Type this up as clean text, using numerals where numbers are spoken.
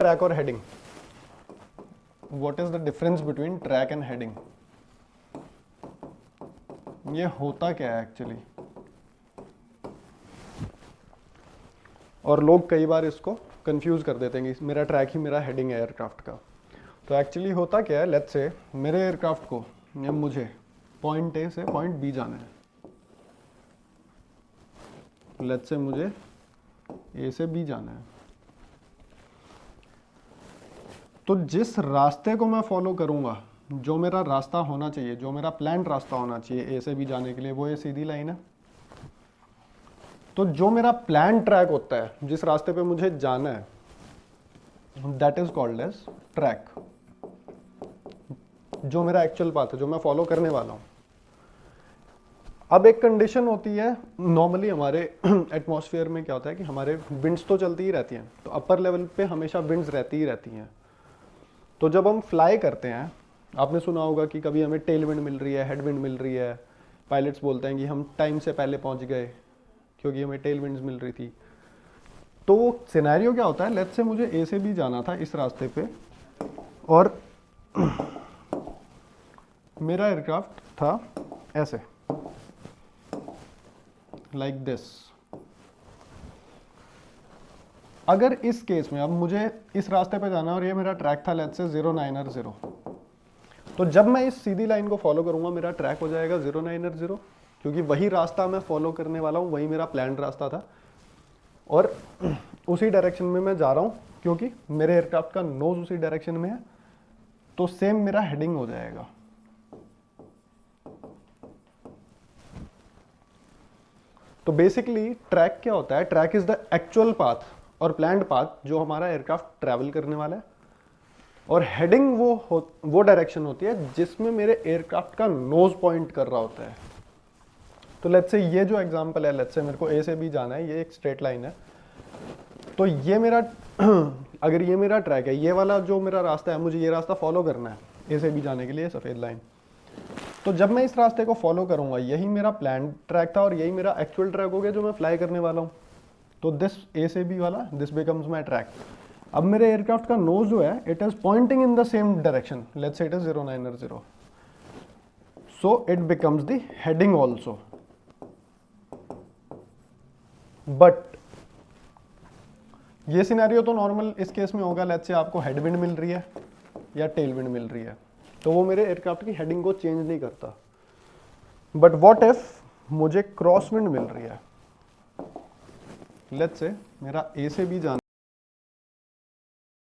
Track और heading, what is the difference between track and heading, ये होता क्या है एक्चुअली। और लोग कई बार इसको कंफ्यूज कर देते हैं कि मेरा ट्रैक ही मेरा हेडिंग है एयरक्राफ्ट का। तो एक्चुअली होता क्या है, लेट्स से मेरे एयरक्राफ्ट को या मुझे पॉइंट ए से पॉइंट बी जाना है, लेट्स से मुझे ए से बी जाना है, तो जिस रास्ते को मैं फॉलो करूंगा, जो मेरा रास्ता होना चाहिए, जो मेरा प्लान रास्ता होना चाहिए ए से बी जाने के लिए, वो ये सीधी लाइन है। तो जो मेरा प्लान ट्रैक होता है, जिस रास्ते पे मुझे जाना है, that is called edge track, जो मेरा एक्चुअल पाथ है, जो मैं फॉलो करने वाला हूं। अब एक कंडीशन होती है, नॉर्मली हमारे एटमॉस्फेयर में क्या होता है कि हमारे विंड्स तो चलती ही रहती हैं, तो अपर लेवल पे हमेशा विंड्स रहती ही रहती हैं। तो जब हम फ्लाई करते हैं, आपने सुना होगा कि कभी हमें टेल विंड मिल रही है, हेड विंड मिल रही है, पायलट्स बोलते हैं कि हम टाइम से पहले पहुंच गए क्योंकि हमें टेल विंड्स मिल रही थी। तो सिनेरियो क्या होता है, लेट्स से मुझे ए से बी जाना था इस रास्ते पे, और मेरा एयरक्राफ्ट था ऐसे, लाइक दिस। अगर इस केस में अब मुझे इस रास्ते पे जाना है और ये मेरा ट्रैक था लेट्स से 09R0, तो जब मैं इस सीधी लाइन को फॉलो करूंगा मेरा ट्रैक हो जाएगा 09R0, क्योंकि वही रास्ता मैं फॉलो करने वाला हूं, वही मेरा प्लान रास्ता था और उसी डायरेक्शन में मैं जा रहा हूं, क्योंकि मेरे एयरक्राफ्ट का नोज उसी डायरेक्शन में है, तो सेम मेरा हेडिंग हो जाएगा। तो बेसिकली ट्रैक क्या होता है, track is the actual path और प्लान्ड पाथ जो हमारा एयरक्राफ्ट ट्रैवल करने वाला है, और हेडिंग वो डायरेक्शन होती है जिसमें मेरे एयरक्राफ्ट का नोज पॉइंट कर रहा होता है। तो लेट्स से ये जो एग्जांपल है, लेट्स से मेरे को ए से बी जाना है, ये एक स्ट्रेट लाइन है, तो ये मेरा अगर ये मेरा ट्रैक है, ये वाला जो मेरा रास्ता है, मुझे ये रास्ता फॉलो करना है ए से बी जाने के लिए, सफेद लाइन। तो जब मैं इस रास्ते को फॉलो करूंगा, यही मेरा प्लान ट्रैक था और यही मेरा एक्चुअल ट्रैक हो गया जो मैं फ्लाई करने वाला हूँ। तो दिस ए से बी वाला, दिस बिकम्स माई ट्रैक। अब मेरे एयरक्राफ्ट का नोज जो है, it is pointing in the same direction, let's say it is 09R0, so it becomes the heading also. But ये सिनेरियो तो नॉर्मल इस केस में होगा, लेट्स से आपको हेडविंड मिल रही है या टेल विंड मिल रही है, तो वो मेरे एयरक्राफ्ट की हेडिंग को चेंज नहीं करता। बट व्हाट इफ मुझे क्रॉस विंड मिल रही है, लेट्स से मेरा ए से बी जाना